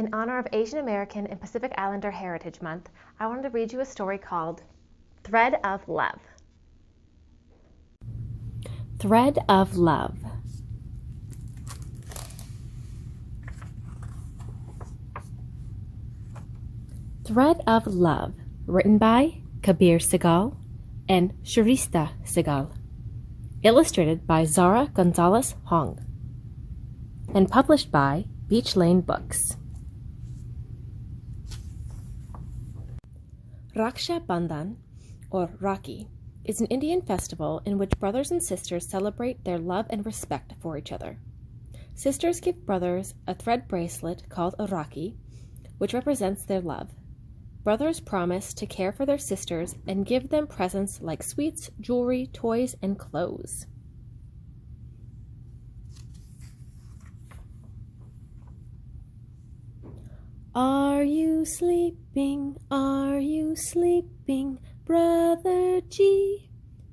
In honor of Asian American and Pacific Islander Heritage Month, I wanted to read you a story called Thread of Love. Thread of Love. Thread of Love, written by Kabir Segal and Sharista Segal. Illustrated by Zara Gonzalez Hong. And published by Beach Lane Books. Raksha Bandhan, or Rakhi, is an Indian festival in which brothers and sisters celebrate their love and respect for each other. Sisters give brothers a thread bracelet called a Rakhi, which represents their love. Brothers promise to care for their sisters and give them presents like sweets, jewelry, toys, and clothes. Are you sleeping? Are you sleeping? Brother G,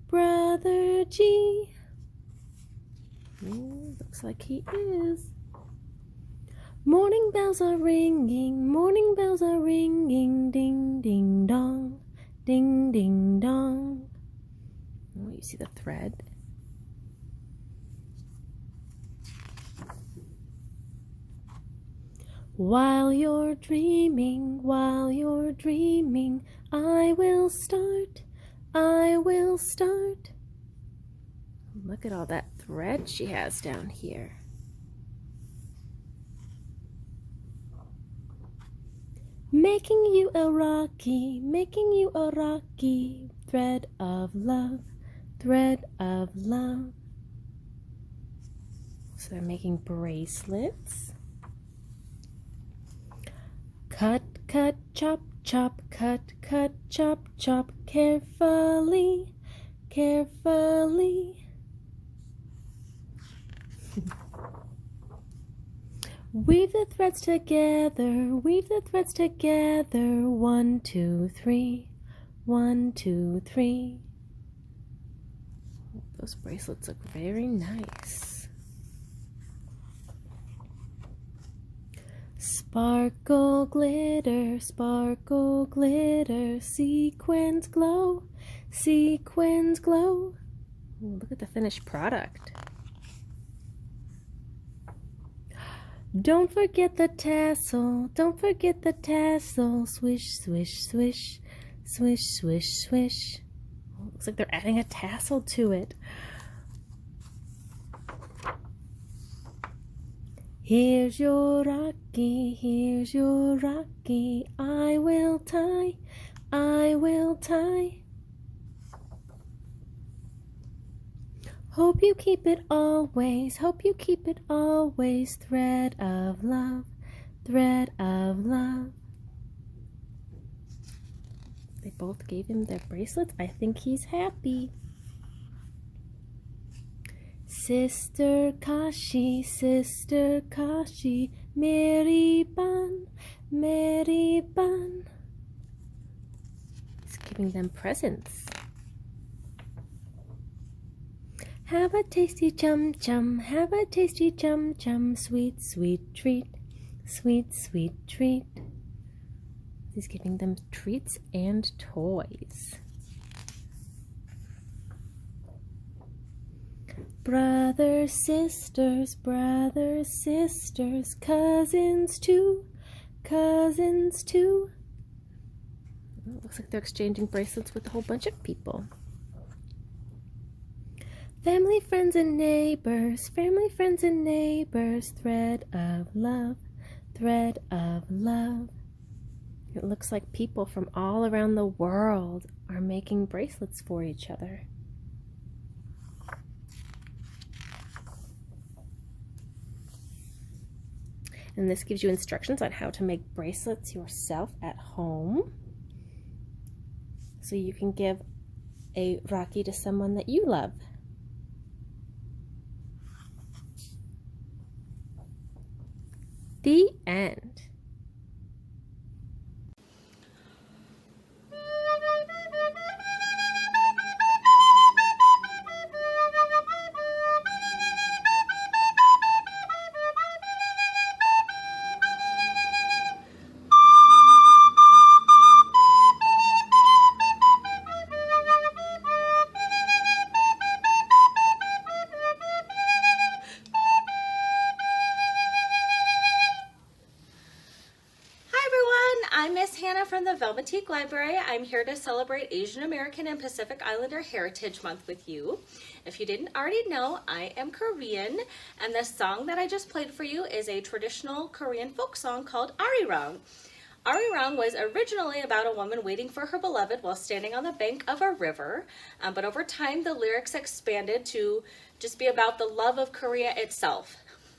Brother G. Looks like he is. Morning bells are ringing, morning bells are ringing, ding, ding, dong, ding, ding, dong. Oh, you see the thread? While you're dreaming, I will start, I will start. Look at all that thread she has down here. Making you a Rakhi, thread of love, thread of love. So they're making bracelets. Cut, cut, chop, chop, cut, cut, chop, chop, carefully, carefully. Weave the threads together, weave the threads together, 1, 2, 3, 1, 2, 3. Those bracelets look very nice. Sparkle, glitter, sequins glow, sequins glow. Ooh, look at the finished product. Don't forget the tassel, don't forget the tassel. Swish, swish, swish, swish, swish, swish. Oh, looks like they're adding a tassel to it. Here's your Rakhi, here's your Rakhi. I will tie, I will tie. Hope you keep it always, hope you keep it always. Thread of love, thread of love. They both gave him their bracelets. I think he's happy. Sister Kashi, Meri Ban, Meri Ban. He's giving them presents. Have a tasty chum chum, have a tasty chum chum, sweet, sweet treat, sweet, sweet treat. He's giving them treats and toys. Brothers, sisters, cousins too, cousins too. Well, looks like they're exchanging bracelets with a whole bunch of people. Family, friends, and neighbors, thread of love, thread of love. It looks like people from all around the world are making bracelets for each other. And this gives you instructions on how to make bracelets yourself at home. So you can give a Rakhi to someone that you love. The end. from the Velmatique Library. I'm here to celebrate Asian American and Pacific Islander Heritage Month with you. If you didn't already know, I am Korean, and the song that I just played for you is a traditional Korean folk song called Arirang. Arirang was originally about a woman waiting for her beloved while standing on the bank of a river, but over time the lyrics expanded to just be about the love of Korea itself.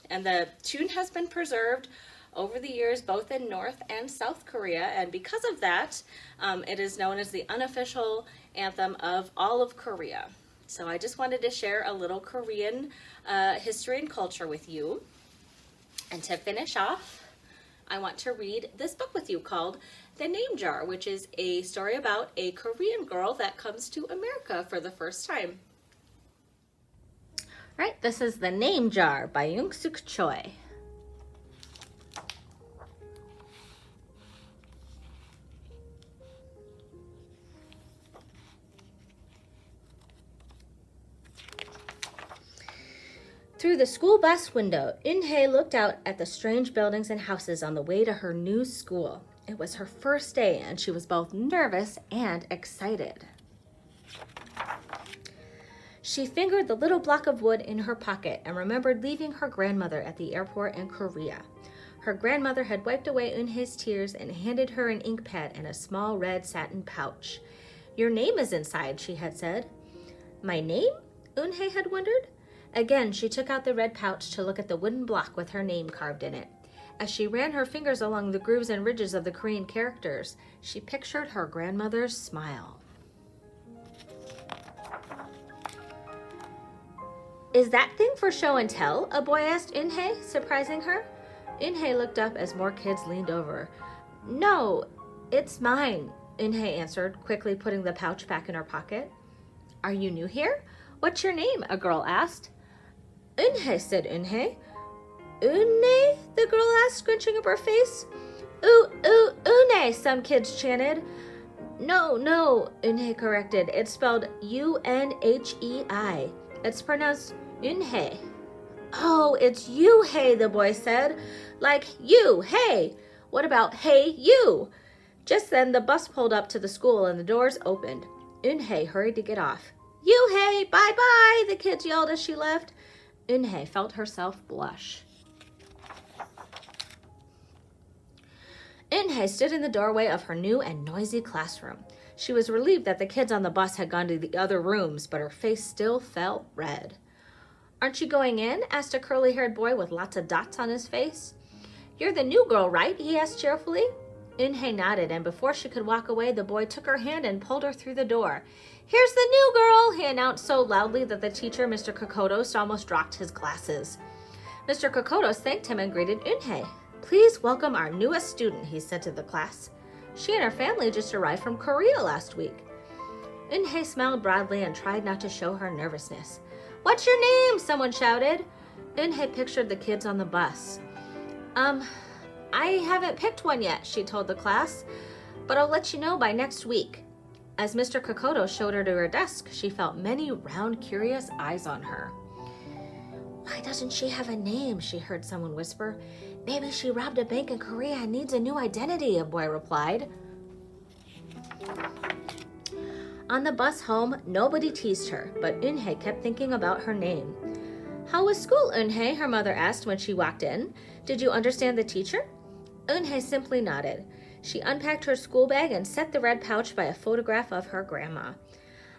And the tune has been preserved over the years, both in North and South Korea, and because of that, it is known as the unofficial anthem of all of Korea. So I just wanted to share a little Korean history and culture with you. And to finish off, I want to read this book with you called The Name Jar, which is a story about a Korean girl that comes to America for the first time. All right, this is The Name Jar by Young-suk Choi. Through the school bus window, Eun-hye looked out at the strange buildings and houses on the way to her new school. It was her first day, and she was both nervous and excited. She fingered the little block of wood in her pocket and remembered leaving her grandmother at the airport in Korea. Her grandmother had wiped away Eun-hae's tears and handed her an ink pad and a small red satin pouch. "Your name is inside," she had said. "My name?" Eun-hae had wondered. Again, she took out the red pouch to look at the wooden block with her name carved in it. As she ran her fingers along the grooves and ridges of the Korean characters, she pictured her grandmother's smile. "Is that thing for show and tell?" a boy asked Eun-hae, surprising her. Eun-hae looked up as more kids leaned over. "No, it's mine," Eun-hae answered, quickly putting the pouch back in her pocket. "Are you new here? What's your name?" a girl asked. "Eun-hae," said Eun-hae. "Eun-hae?" the girl asked, scrunching up her face. Eun-hae," some kids chanted. No, Eun-hae corrected. It's spelled U-N-H-E-I. It's pronounced Eun-hae. "Oh, it's you-hae," the boy said. "Like you, hey. What about hey, you?" Just then, the bus pulled up to the school and the doors opened. Eun-hae hurried to get off. "You-hae, bye-bye," the kids yelled as she left. Eun-hae felt herself blush. Eun-hae stood in the doorway of her new and noisy classroom. She was relieved that the kids on the bus had gone to the other rooms, but her face still felt red. "Aren't you going in?" asked a curly-haired boy with lots of dots on his face. "You're the new girl, right?" he asked cheerfully. Eun-hae nodded, and before she could walk away, the boy took her hand and pulled her through the door. "Here's the new girl," he announced so loudly that the teacher, Mr. Kokotos, almost dropped his glasses. Mr. Kokotos thanked him and greeted Eun-hae. "Please welcome our newest student," he said to the class. She and her family just arrived from Korea last week. Eun-hae smiled broadly and tried not to show her nervousness. "What's your name?" someone shouted. Eun-hae pictured the kids on the bus. I haven't picked one yet," she told the class, "but I'll let you know by next week." As Mr. Kokoto showed her to her desk, she felt many round, curious eyes on her. "Why doesn't she have a name?" she heard someone whisper. "Maybe she robbed a bank in Korea and needs a new identity," a boy replied. On the bus home, nobody teased her, but Eun-hae kept thinking about her name. "How was school, Eun-hae?" her mother asked when she walked in. "Did you understand the teacher?" Eun-hae simply nodded. She unpacked her school bag and set the red pouch by a photograph of her grandma.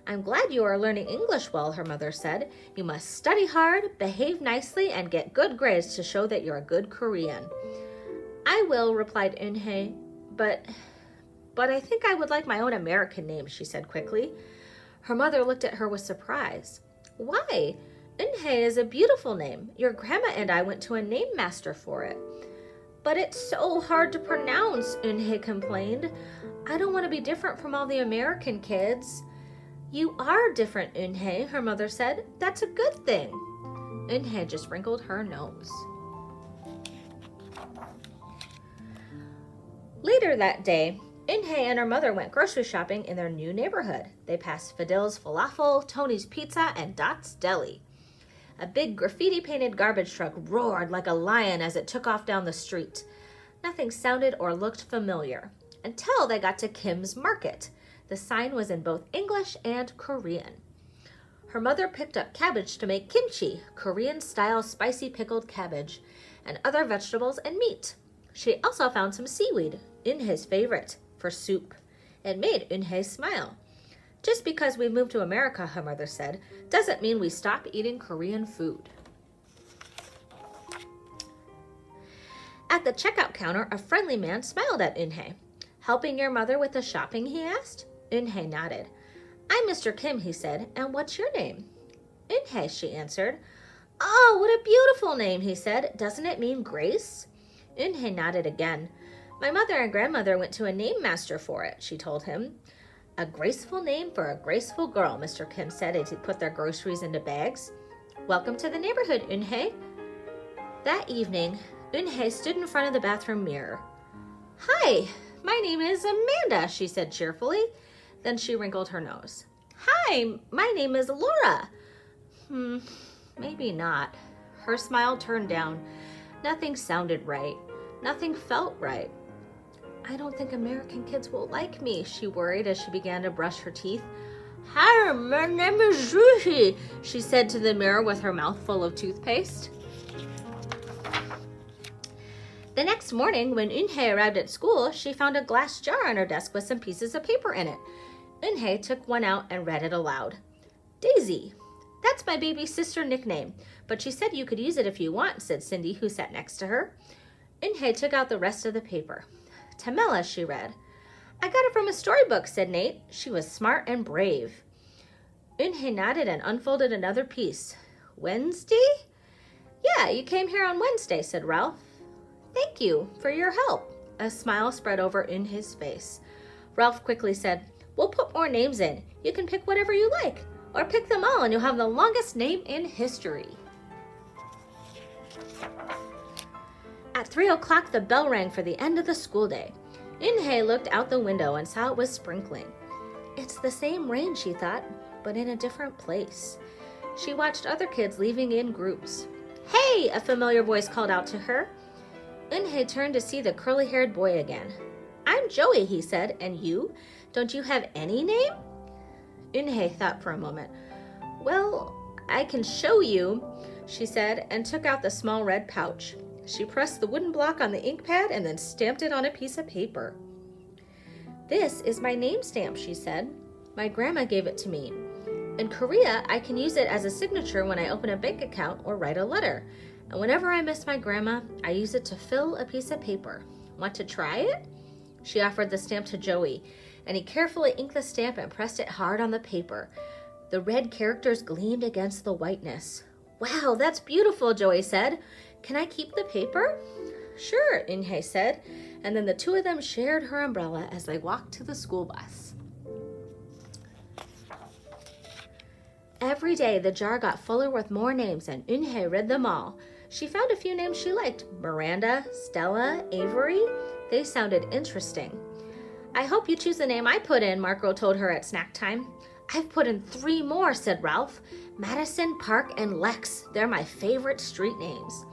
"I'm glad you are learning English well," her mother said. "You must study hard, behave nicely, and get good grades to show that you're a good Korean." "I will," replied Eun-hae, but I think I would like my own American name," she said quickly. Her mother looked at her with surprise. "Why? Eun-hae is a beautiful name. Your grandma and I went to a name master for it." "But it's so hard to pronounce," Eun-hae complained. "I don't want to be different from all the American kids." "You are different, Eun-hae," her mother said. "That's a good thing." Eun-hae just wrinkled her nose. Later that day, Eun-hae and her mother went grocery shopping in their new neighborhood. They passed Fidil's Falafel, Tony's Pizza, and Dot's Deli. A big graffiti-painted garbage truck roared like a lion as it took off down the street. Nothing sounded or looked familiar. until they got to Kim's Market. The sign was in both English and Korean. Her mother picked up cabbage to make kimchi, Korean-style spicy pickled cabbage, and other vegetables and meat. She also found some seaweed, Eunhae's favorite, for soup. It made Eunhae smile. Just because we moved to America, her mother said, doesn't mean we stop eating Korean food. At the checkout counter, a friendly man smiled at Eunhae. Helping your mother with the shopping, he asked. Eunhae nodded. I'm Mr. Kim, he said, and what's your name? Eunhae, she answered. Oh, what a beautiful name, he said. Doesn't it mean grace? Eunhae nodded again. My mother and grandmother went to a name master for it, she told him. A graceful name for a graceful girl, Mr. Kim said as he put their groceries into bags. Welcome to the neighborhood, Eunhae. That evening, Eunhae stood in front of the bathroom mirror. Hi, my name is Amanda, she said cheerfully. Then she wrinkled her nose. Hi, my name is Laura. Maybe not. Her smile turned down. Nothing sounded right. Nothing felt right. I don't think American kids will like me, she worried as she began to brush her teeth. Hi, my name is Juhi, she said to the mirror with her mouth full of toothpaste. The next morning, when Eunhae arrived at school, she found a glass jar on her desk with some pieces of paper in it. Eunhae took one out and read it aloud. Daisy. That's my baby sister nickname, but she said you could use it if you want, said Cindy, who sat next to her. Eunhae took out the rest of the paper. Tamela, she read. I got it from a storybook, said Nate. She was smart and brave. Eunhae nodded and unfolded another piece. Wednesday? Yeah, you came here on Wednesday, said Ralph. Thank you for your help. A smile spread over Eunhae's face. Ralph quickly said, We'll put more names in. You can pick whatever you like, or pick them all and you'll have the longest name in history. At 3 o'clock, the bell rang for the end of the school day. Eunhae looked out the window and saw it was sprinkling. It's the same rain, she thought, but in a different place. She watched other kids leaving in groups. Hey, a familiar voice called out to her. Eunhae turned to see the curly-haired boy again. I'm Joey, he said, and you? Don't you have any name? Eunhae thought for a moment. Well, I can show you, she said, and took out the small red pouch. She pressed the wooden block on the ink pad and then stamped it on a piece of paper. This is my name stamp, she said. My grandma gave it to me. In Korea, I can use it as a signature when I open a bank account or write a letter. And whenever I miss my grandma, I use it to fill a piece of paper. Want to try it? She offered the stamp to Joey, and he carefully inked the stamp and pressed it hard on the paper. The red characters gleamed against the whiteness. Wow, that's beautiful, Joey said. Can I keep the paper? Sure, Eunhae said, and then the two of them shared her umbrella as they walked to the school bus. Every day, the jar got fuller with more names, and Eunhae read them all. She found a few names she liked. Miranda, Stella, Avery. They sounded interesting. I hope you choose the name I put in, Marco told her at snack time. I've put in 3 more, said Ralph. Madison, Park, and Lex. They're my favorite street names.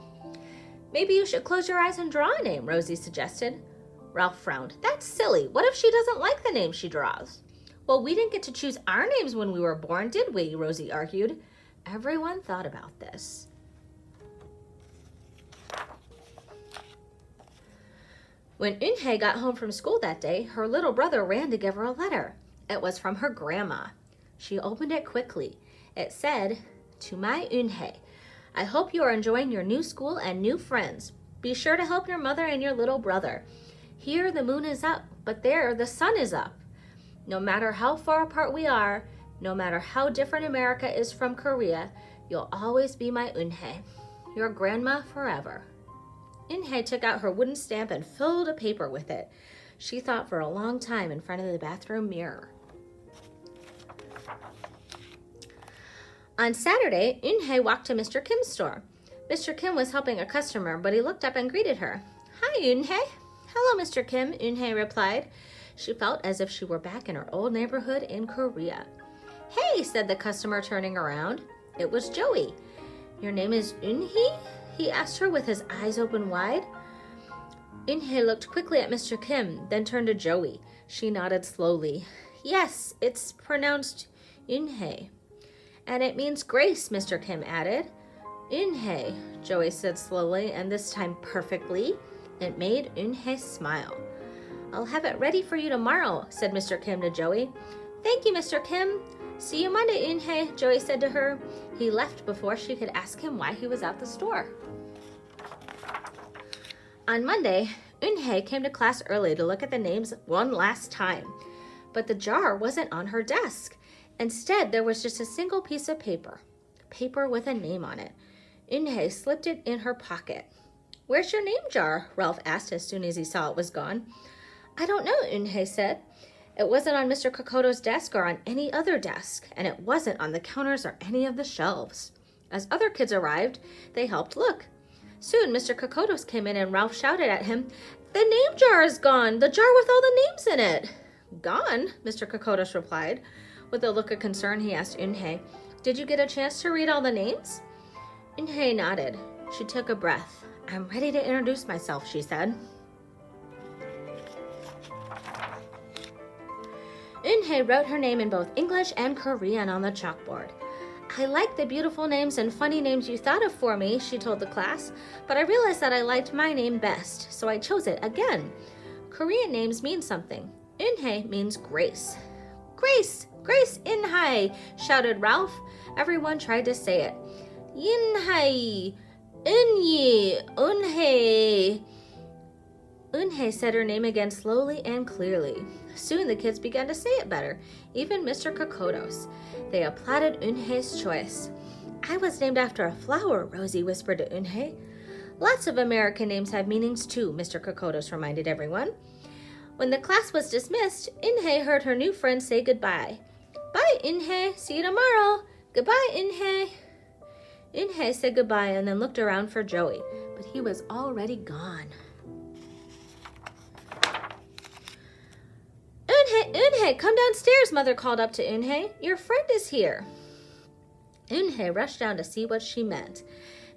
Maybe you should close your eyes and draw a name, Rosie suggested. Ralph frowned. That's silly. What if she doesn't like the name she draws? Well, we didn't get to choose our names when we were born, did we? Rosie argued. Everyone thought about this. When Eunhae got home from school that day, her little brother ran to give her a letter. It was from her grandma. She opened it quickly. It said, To my Eunhae, I hope you are enjoying your new school and new friends. Be sure to help your mother and your little brother. Here the moon is up, but there the sun is up. No matter how far apart we are, no matter how different America is from Korea, you'll always be my Eunhae, your grandma forever. Eunhae took out her wooden stamp and filled a paper with it. She thought for a long time in front of the bathroom mirror. On Saturday, Eunhae walked to Mr. Kim's store. Mr. Kim was helping a customer, but he looked up and greeted her. Hi, Eunhae. Hello, Mr. Kim, Eunhae replied. She felt as if she were back in her old neighborhood in Korea. Hey, said the customer, turning around. It was Joey. Your name is Eunhee? He asked her with his eyes open wide. Eun-hye looked quickly at Mr. Kim, then turned to Joey. She nodded slowly. Yes, it's pronounced Eun-hye. And it means grace, Mr. Kim added. Eun-hye, Joey said slowly, and this time perfectly. It made Eun-hye smile. I'll have it ready for you tomorrow, said Mr. Kim to Joey. Thank you, Mr. Kim. See you Monday, Eun-hye, Joey said to her. He left before she could ask him why he was at the store. On Monday, Eun-hye came to class early to look at the names one last time. But the jar wasn't on her desk. Instead, there was just a single piece of paper with a name on it. Eun-hye slipped it in her pocket. Where's your name jar? Ralph asked as soon as he saw it was gone. I don't know, Eun-hye said. It wasn't on Mr. Kokoto's desk or on any other desk, and it wasn't on the counters or any of the shelves. As other kids arrived, they helped look. Soon, Mr. Kokoto's came in and Ralph shouted at him, The name jar is gone, the jar with all the names in it. Gone, Mr. Kokotos replied. With a look of concern, he asked Eun-hye, Did you get a chance to read all the names? Eun-hye nodded. She took a breath. I'm ready to introduce myself, she said. Eun-hye wrote her name in both English and Korean on the chalkboard. I like the beautiful names and funny names you thought of for me, she told the class, but I realized that I liked my name best, so I chose it again. Korean names mean something. Eun-hye means grace. Grace! Grace Eun-hye! Shouted Ralph. Everyone tried to say it. Eun-hye! Eun-yi! Eun-hye! Eun-hye said her name again slowly and clearly. Soon the kids began to say it better, even Mr. Kokotos. They applauded Eun-hye's choice. I was named after a flower, Rosie whispered to Eun-hye. Lots of American names have meanings too, Mr. Kokotos reminded everyone. When the class was dismissed, Eun-hye heard her new friend say goodbye. Bye, Eun-hye. See you tomorrow. Goodbye, Eun-hye. Eun-hye said goodbye and then looked around for Joey, but he was already gone. Eun-hye, come downstairs, Mother called up to Eun-hye. Your friend is here. Eun-hye rushed down to see what she meant.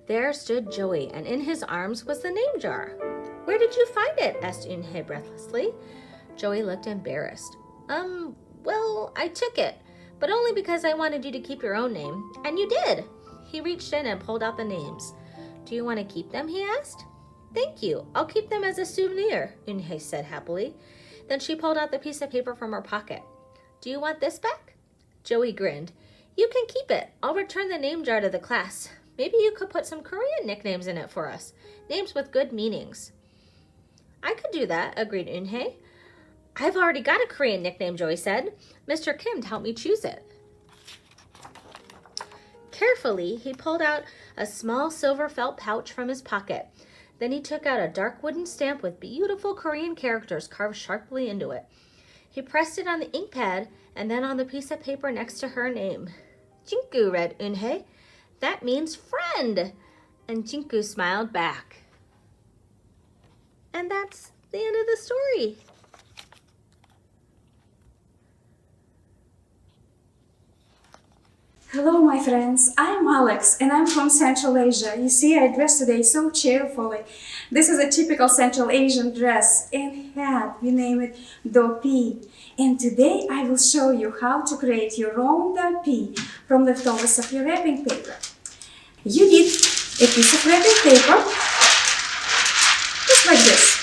There stood Joey, and in his arms was the name jar. Where did you find it? Asked Eun-hye breathlessly. Joey looked embarrassed. Well, I took it, but only because I wanted you to keep your own name, and you did. He reached in and pulled out the names. Do you want to keep them? He asked. Thank you. I'll keep them as a souvenir, Eun-hye said happily. Then she pulled out the piece of paper from her pocket. Do you want this back? Joey grinned. You can keep it. I'll return the name jar to the class. Maybe you could put some Korean nicknames in it for us. Names with good meanings. I could do that, agreed Eun-hye. I've already got a Korean nickname, Joey said. Mr. Kim helped me choose it. Carefully, he pulled out a small silver felt pouch from his pocket. Then he took out a dark wooden stamp with beautiful Korean characters carved sharply into it. He pressed it on the ink pad and then on the piece of paper next to her name. Jinku, read Eun-hye. That means friend. And Jinku smiled back. And that's the end of the story. Hello, my friends. I'm Alex and I'm from Central Asia. You see, I dressed today so cheerfully. This is a typical Central Asian dress and hat. We name it dopi. And today I will show you how to create your own dopi from leftovers of your wrapping paper. You need a piece of wrapping paper, just like this.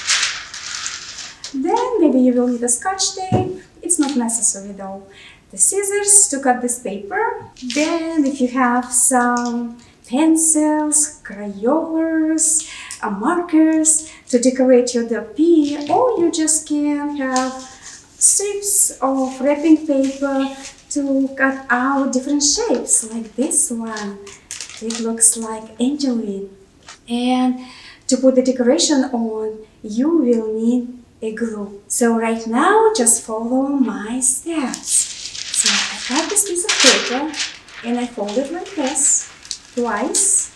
Then maybe you will need a scotch tape. It's not necessary though. The scissors to cut this paper. Then if you have some pencils, crayons, markers to decorate your dopi, or you just can have strips of wrapping paper to cut out different shapes, like this one. It looks like angel wing. And to put the decoration on, you will need a glue. So right now, just follow my steps. So I cut this piece of paper and I fold it like this, twice.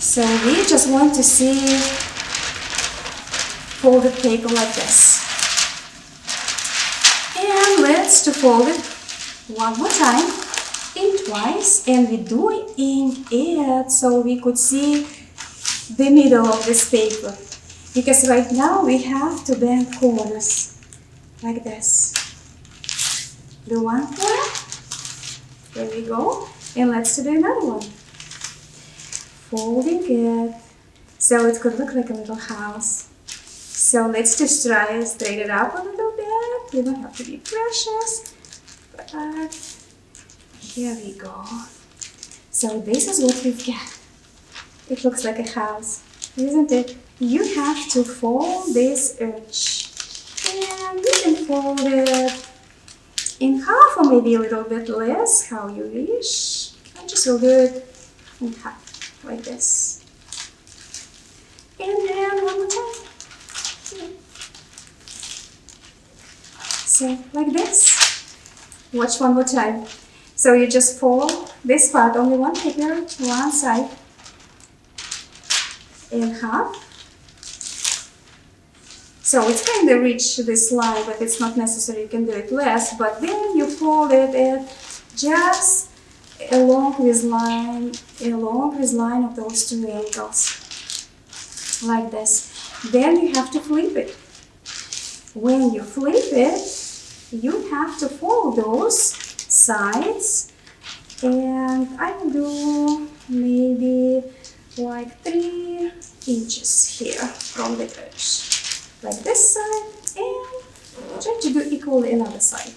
So we just want to see folded paper like this. And let's fold it one more time. it twice, and we're doing it so we could see the middle of this paper. Because right now we have to bend corners like this. Do one corner. There we go. And let's do another one. Folding it so it could look like a little house. So let's just try to straighten it up a little bit. You don't have to be precious, but here we go. So this is what we've got. It looks like a house, isn't it? You have to fold this edge, and you can fold it in half or maybe a little bit less, how you wish. I just will do it in half, like this. And then one more time. So, like this. Watch one more time. So you just fold this part, only one finger, one side, in half. So it's kind of reach this line, but it's not necessary, you can do it less, but then you fold it just along this line of those two angles, like this. Then you have to flip it. When you flip it, you have to fold those sides, and I will do maybe like 3 inches here from the edge. Like this side, and try to do equally another side.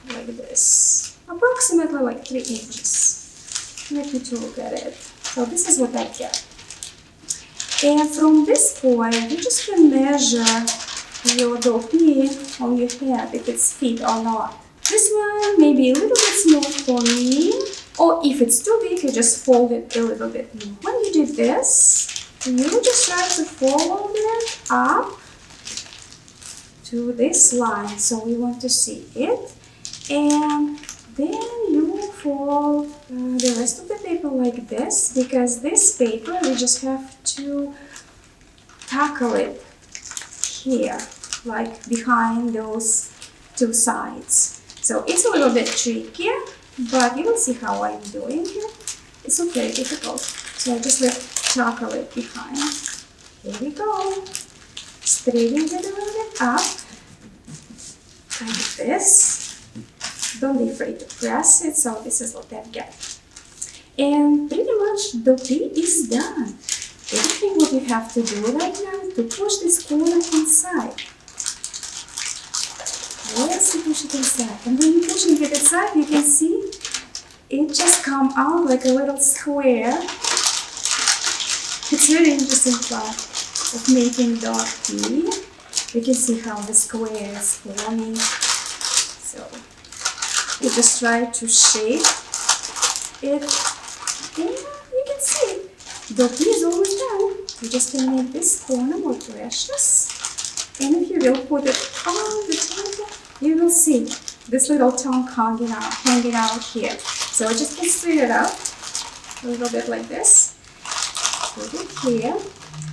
Like this. Approximately like 3 inches. Let me look at it. So this is what I get. And from this point, you just can measure your dopey on your head, if it's fit or not. This one may be a little bit small for me, or if it's too big, you just fold it a little bit more. When you do this, you just try to fold it up to this line, so we want to see it, and then you fold the rest of the paper like this, because this paper we just have to tackle it here, like behind those two sides. So it's a little bit tricky, but you will see how I'm doing it. It's not very difficult. So I just tackle it behind. Here we go. Straighten it a little bit up, like this. Don't be afraid to press it. So this is what I've got. And pretty much the pea is done. Everything what you have to do right now is to push this corner inside. Yes, you push it inside. And when you're pushing it inside, you can see it just come out like a little square. It's really interesting part of making dog pea. You can see how the square is forming. So you just try to shape it, and you can see the pea is almost done. You just can make this corner more precious. And if you will put it on the table, you will see this little tongue hanging out here. So I just can straighten it up a little bit like this. Put it here.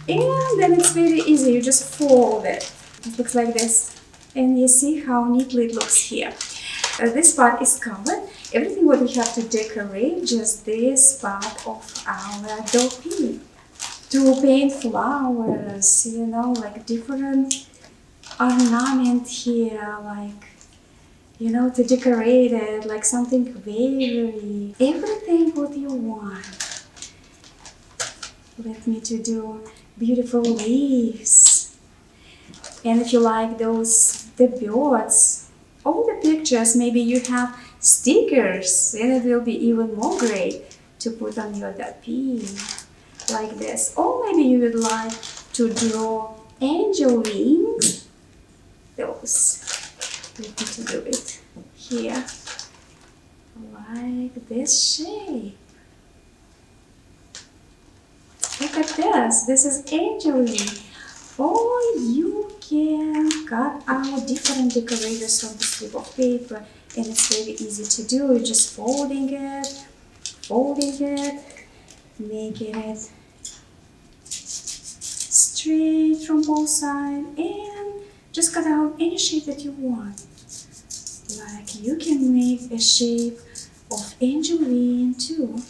And then it's very easy. You just fold it. It looks like this. And you see how neatly it looks here. This part is covered. Everything what we have to decorate, just this part of our dough pea. To paint flowers, you know, like different ornament here, like, you know, to decorate it, like something very, everything what you want. Let me to do beautiful leaves. And if you like the birds, all the pictures, maybe you have stickers, and it will be even more great to put on your pea, like this. Or maybe you would like to draw angel wings. Those. Let me to do it here, like this shape. Look at this. This is angel wing. Or you can cut out different decorators on the slip of paper, and it's very easy to do. You're just folding it, making it straight from both sides, and just cut out any shape that you want. Like you can make a shape of Angeline too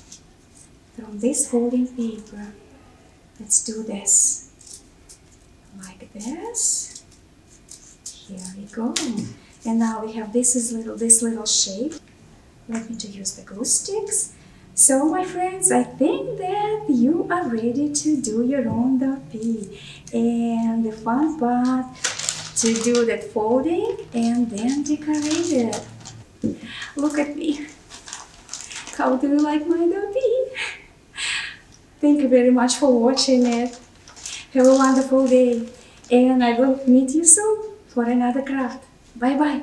from this folding paper. Let's do this like this. Here we go. And now we have this little shape. Let me to use the glue sticks. So my friends, I think that you are ready to do your own duppy. And the fun part to do that folding and then decorate it. Look at me. How do you like my duppy? Thank you very much for watching it. Have a wonderful day. And I will meet you soon for another craft. Bye bye.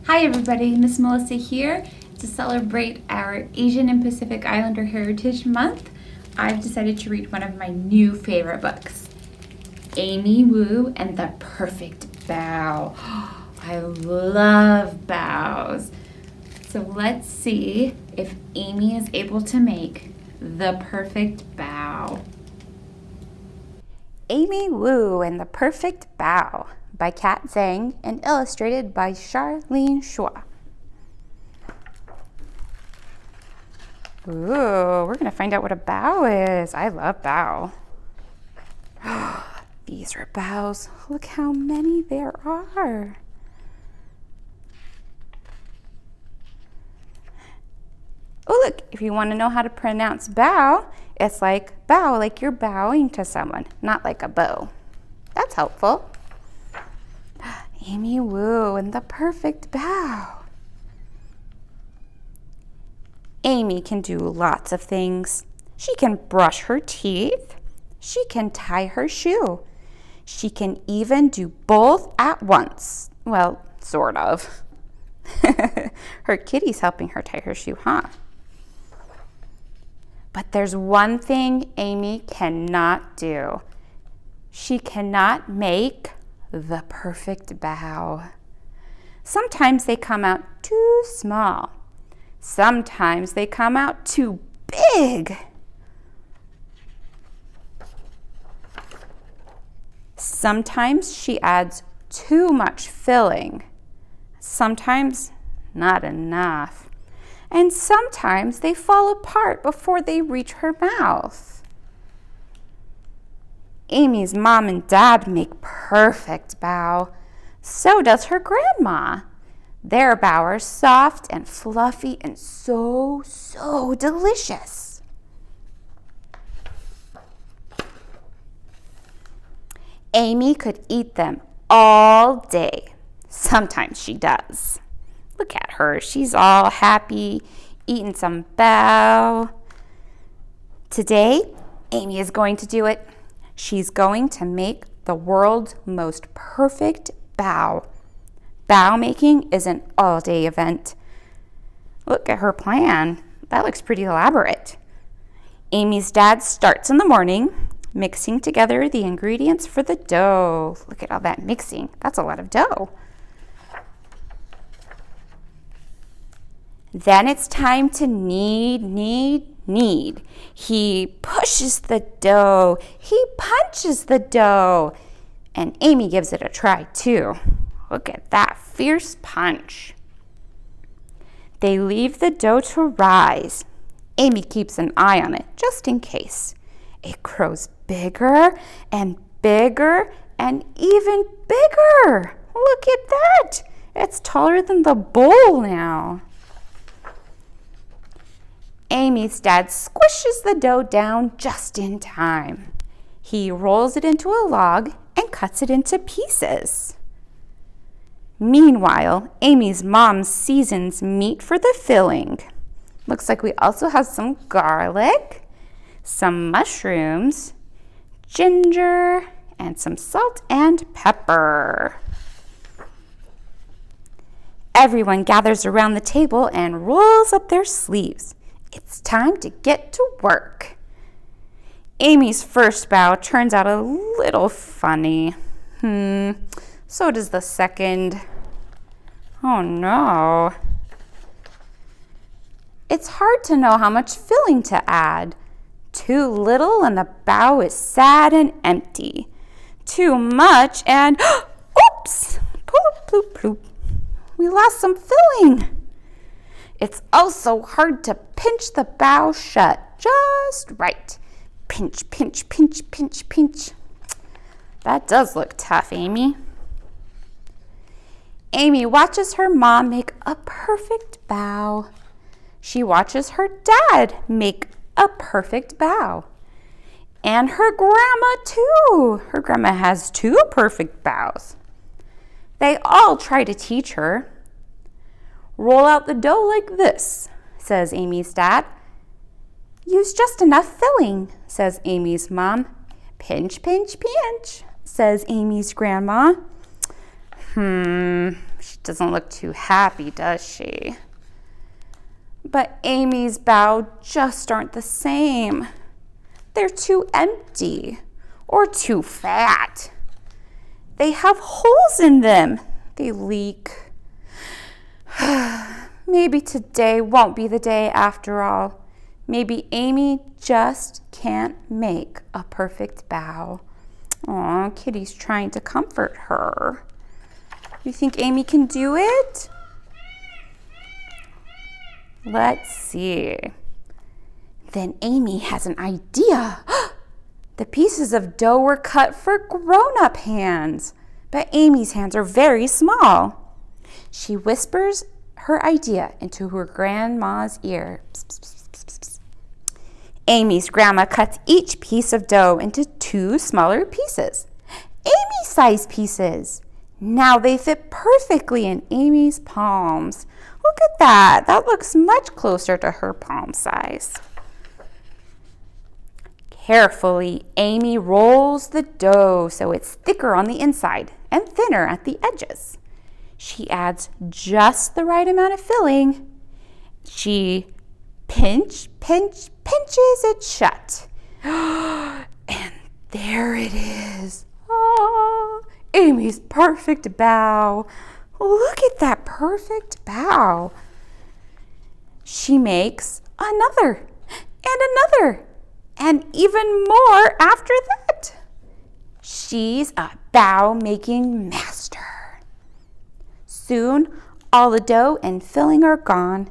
Hi everybody, Miss Melissa here. To celebrate our Asian and Pacific Islander Heritage Month, I've decided to read one of my new favorite books, Amy Wu and the Perfect Bow. I love bows. So let's see if Amy is able to make the perfect bow. Amy Wu and the Perfect Bow by Kat Zhang and illustrated by Charlene Chua. Ooh, we're gonna find out what a bow is. I love bow. These are bows. Look how many there are. Oh, look, if you want to know how to pronounce bow, it's like bow, like you're bowing to someone, not like a bow. That's helpful. Amy Wu and the Perfect Bow. Amy can do lots of things. She can brush her teeth. She can tie her shoe. She can even do both at once. Well, sort of. Her kitty's helping her tie her shoe, huh? But there's one thing Amy cannot do. She cannot make the perfect bow. Sometimes they come out too small. Sometimes they come out too big. Sometimes she adds too much filling. Sometimes not enough. And sometimes they fall apart before they reach her mouth. Amy's mom and dad make perfect bow. So does her grandma. Their bow are soft and fluffy and so delicious. Amy could eat them all day. Sometimes she does. Look at her. She's all happy, eating some bow. Today, Amy is going to do it. She's going to make the world's most perfect bow. Bow making is an all-day event. Look at her plan. That looks pretty elaborate. Amy's dad starts in the morning, mixing together the ingredients for the dough. Look at all that mixing. That's a lot of dough. Then it's time to knead. He pushes the dough. He punches the dough. And Amy gives it a try too. Look at that fierce punch. They leave the dough to rise. Amy keeps an eye on it just in case. It grows bigger and bigger and even bigger. Look at that. It's taller than the bowl now. Amy's dad squishes the dough down just in time. He rolls it into a log and cuts it into pieces. Meanwhile, Amy's mom seasons meat for the filling. Looks like we also have some garlic, some mushrooms, ginger, and some salt and pepper. Everyone gathers around the table and rolls up their sleeves. It's time to get to work. Amy's first bow turns out a little funny. So does the second. Oh no. It's hard to know how much filling to add. Too little and the bow is sad and empty. Too much and oops! Ploop, ploop, ploop. We lost some filling. It's also hard to pinch the bow shut just right. Pinch, pinch, pinch, pinch, pinch. That does look tough, Amy. Amy watches her mom make a perfect bow. She watches her dad make a perfect bow. And her grandma too. Her grandma has 2 perfect bows. They all try to teach her. Roll out the dough like this, says Amy's dad. Use just enough filling, says Amy's mom. Pinch, pinch, pinch, says Amy's grandma. She doesn't look too happy, does she? But Amy's bow just aren't the same. They're too empty or too fat. They have holes in them. They leak. Maybe today won't be the day after all. Maybe Amy just can't make a perfect bow. Aw, Kitty's trying to comfort her. You think Amy can do it? Let's see. Then Amy has an idea. The pieces of dough were cut for grown-up hands, but Amy's hands are very small. She whispers her idea into her grandma's ear. Psst, psst, psst, psst, psst. Amy's grandma cuts each piece of dough into 2 smaller pieces, Amy-sized pieces. Now they fit perfectly in Amy's palms. Look at that. That looks much closer to her palm size. Carefully, Amy rolls the dough so it's thicker on the inside and thinner at the edges. She adds just the right amount of filling. She pinches it shut. And there it is. Oh, Amy's perfect bow. Look at that perfect bow. She makes another and another and even more after that. She's a bow-making master. Soon, all the dough and filling are gone.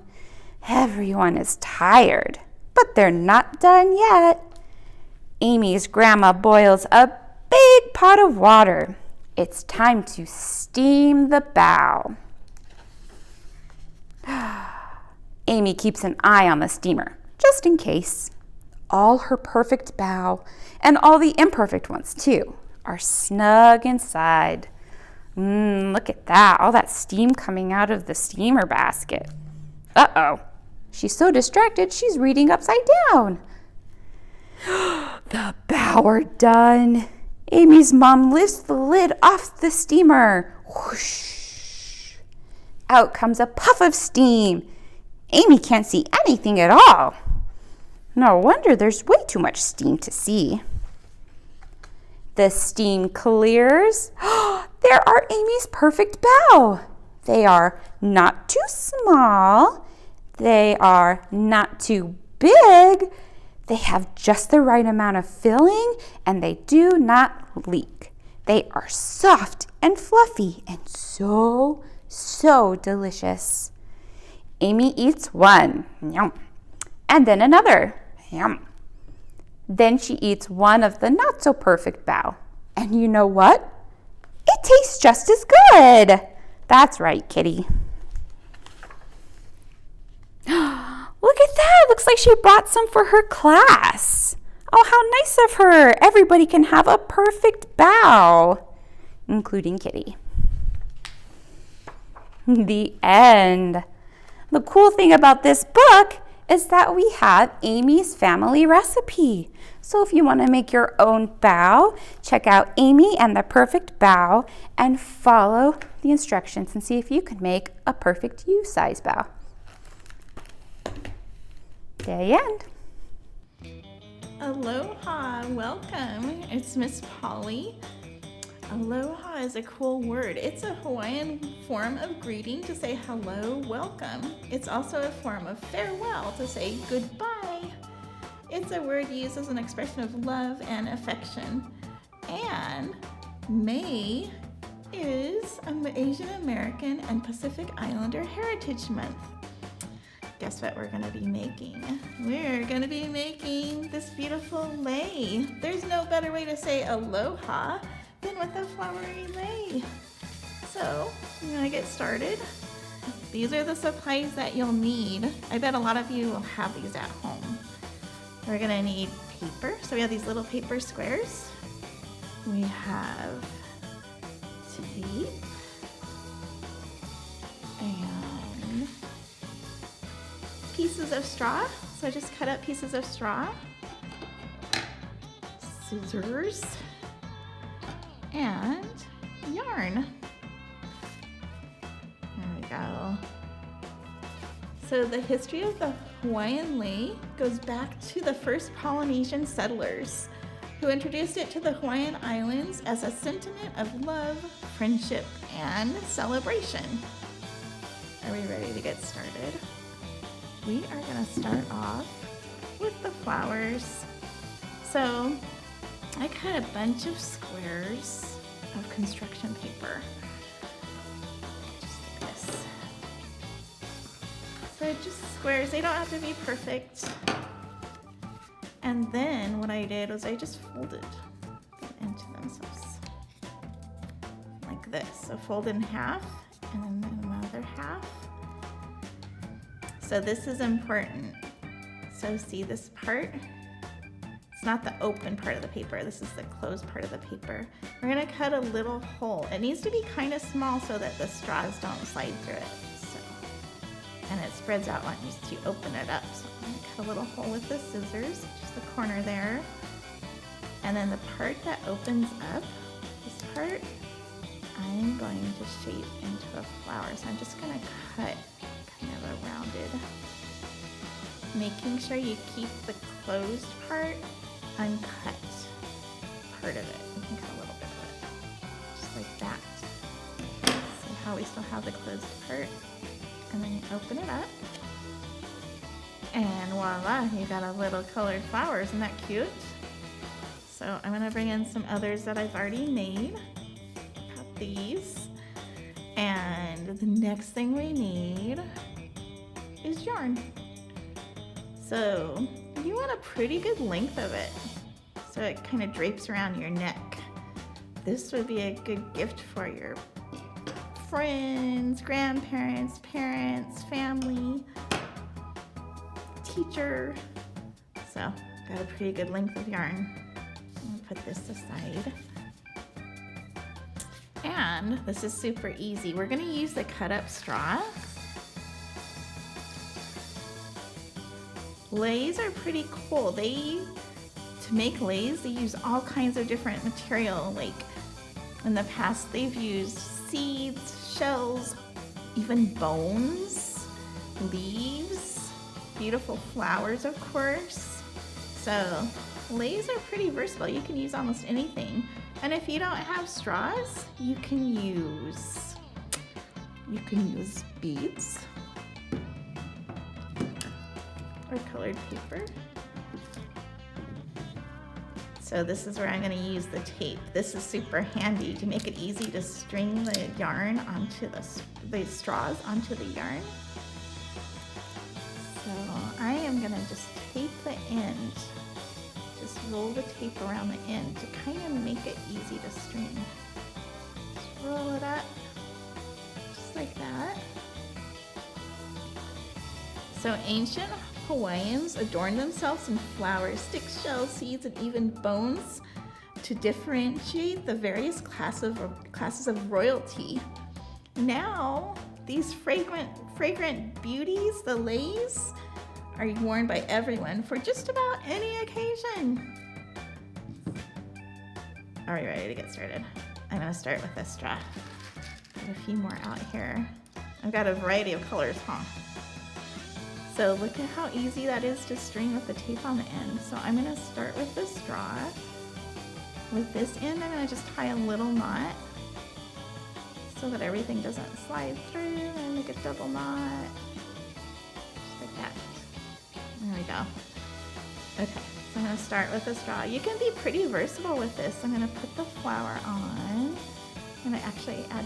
Everyone is tired, but they're not done yet. Amy's grandma boils a big pot of water. It's time to steam the bow. Amy keeps an eye on the steamer, just in case. All her perfect bow, and all the imperfect ones too, are snug inside. Look at that, all that steam coming out of the steamer basket. Uh-oh, she's so distracted she's reading upside down. The bow are done. Amy's mom lifts the lid off the steamer. Whoosh! Out comes a puff of steam. Amy can't see anything at all. No wonder there's way too much steam to see. The steam clears. There are Amy's perfect bow. They are not too small. They are not too big. They have just the right amount of filling and they do not leak. They are soft and fluffy and so delicious. Amy eats one, yum, and then another, yum. Then she eats one of the not so perfect bow. And you know what? It tastes just as good. That's right, Kitty. Look at that. Looks like she brought some for her class. Oh, how nice of her. Everybody can have a perfect bow, including Kitty. The end. The cool thing about this book is that we have Amy's family recipe. So if you want to make your own bow, check out Amy and the Perfect Bow and follow the instructions and see if you can make a perfect U-size bow. The end. Aloha, welcome. It's Miss Polly. Aloha is a cool word. It's a Hawaiian form of greeting to say hello, welcome. It's also a form of farewell to say goodbye. It's a word used as an expression of love and affection. And May is Asian American and Pacific Islander Heritage Month. Guess what we're gonna be making? We're gonna be making this beautiful lei. There's no better way to say aloha than with a flowery lei. So, I'm gonna get started. These are the supplies that you'll need. I bet a lot of you will have these at home. We're gonna need paper. So we have these little paper squares. We have tape. And pieces of straw. So I just cut up pieces of straw. Scissors. And yarn. There we go. So the history of the Hawaiian lei goes back to the first Polynesian settlers who introduced it to the Hawaiian Islands as a sentiment of love, friendship, and celebration. Are we ready to get started? We are going to start off with the flowers. So I cut a bunch of squares of construction paper, just like this. So just squares, they don't have to be perfect. And then what I did was I just folded them into themselves, like this. So fold in half and then another half. So this is important. So see this part? It's not the open part of the paper, this is the closed part of the paper. We're gonna cut a little hole. It needs to be kind of small so that the straws don't slide through it. So, and it spreads out once you open it up. So I'm gonna cut a little hole with the scissors, just the corner there. And then the part that opens up, this part, I'm going to shape into a flower. So I'm just gonna cut kind of a rounded, making sure you keep the closed part uncut part of it. You can cut a little bit of it, just like that. See how we still have the closed part? And then you open it up. And voila, you got a little colored flower. Isn't that cute? So I'm gonna bring in some others that I've already made. Got these. And the next thing we need is yarn. So you want a pretty good length of it, so it kind of drapes around your neck. This would be a good gift for your friends, grandparents, parents, family, teacher. So got a pretty good length of yarn. I'm gonna put this aside. And this is super easy. We're gonna use the cut up straw. Leis are pretty cool. To make leis, they use all kinds of different material. Like in the past, they've used seeds, shells, even bones, leaves, beautiful flowers, of course. So leis are pretty versatile. You can use almost anything. And if you don't have straws, you can use beads or colored paper. So this is where I'm going to use the tape. This is super handy to make it easy to string the yarn onto the straws onto the yarn. So I am going to just tape the end. Just roll the tape around the end to kind of make it easy to string. Just roll it up, just like that. So ancient Hawaiians adorn themselves in flowers, sticks, shells, seeds, and even bones to differentiate the various classes of royalty. Now, these fragrant beauties, the leis, are worn by everyone for just about any occasion. Are we ready to get started? I'm gonna start with this straw. Got a few more out here. I've got a variety of colors, huh? So look at how easy that is to string with the tape on the end. So I'm gonna start with this straw. With this end, I'm gonna just tie a little knot so that everything doesn't slide through. And make a double knot, just like that. There we go. Okay, so I'm gonna start with the straw. You can be pretty versatile with this. I'm gonna put the flower on. I'm gonna actually add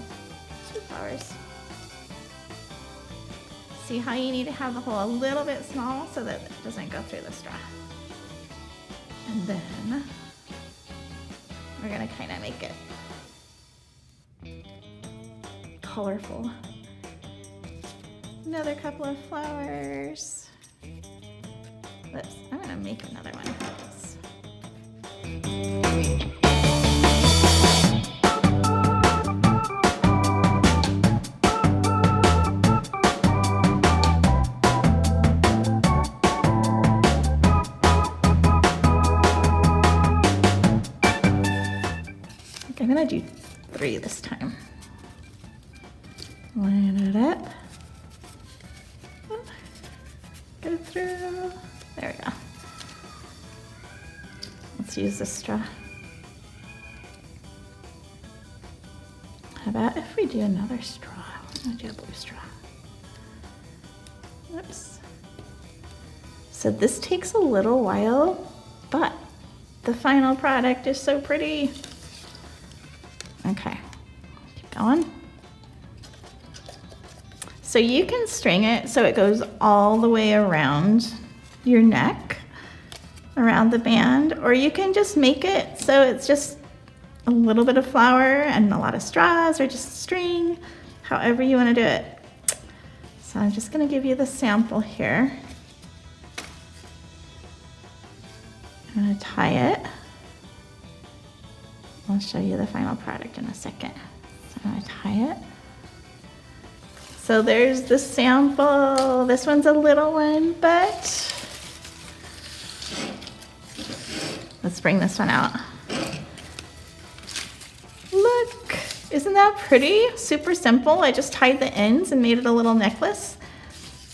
2 flowers. See how you need to have the hole a little bit small so that it doesn't go through the straw. And then we're gonna kind of make it colorful. Another couple of flowers. Oops, I'm gonna make another one. I'm gonna do 3 this time. Line it up. Go through. There we go. Let's use this straw. How about if we do another straw? I'm gonna do a blue straw. Oops. So this takes a little while, but the final product is so pretty. Okay, keep going. So you can string it so it goes all the way around your neck, around the band, or you can just make it so it's just a little bit of flower and a lot of straws, or just string, however you want to do it. So I'm just going to give you the sample here. I'm going to tie it. I'll show you the final product in a second. So I'm going to tie it. So there's the sample. This one's a little one, but let's bring this one out. Look, isn't that pretty? Super simple. I just tied the ends and made it a little necklace.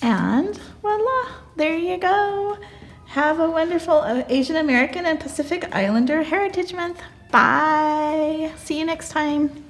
And voila, there you go. Have a wonderful Asian American and Pacific Islander Heritage Month. Bye. See you next time.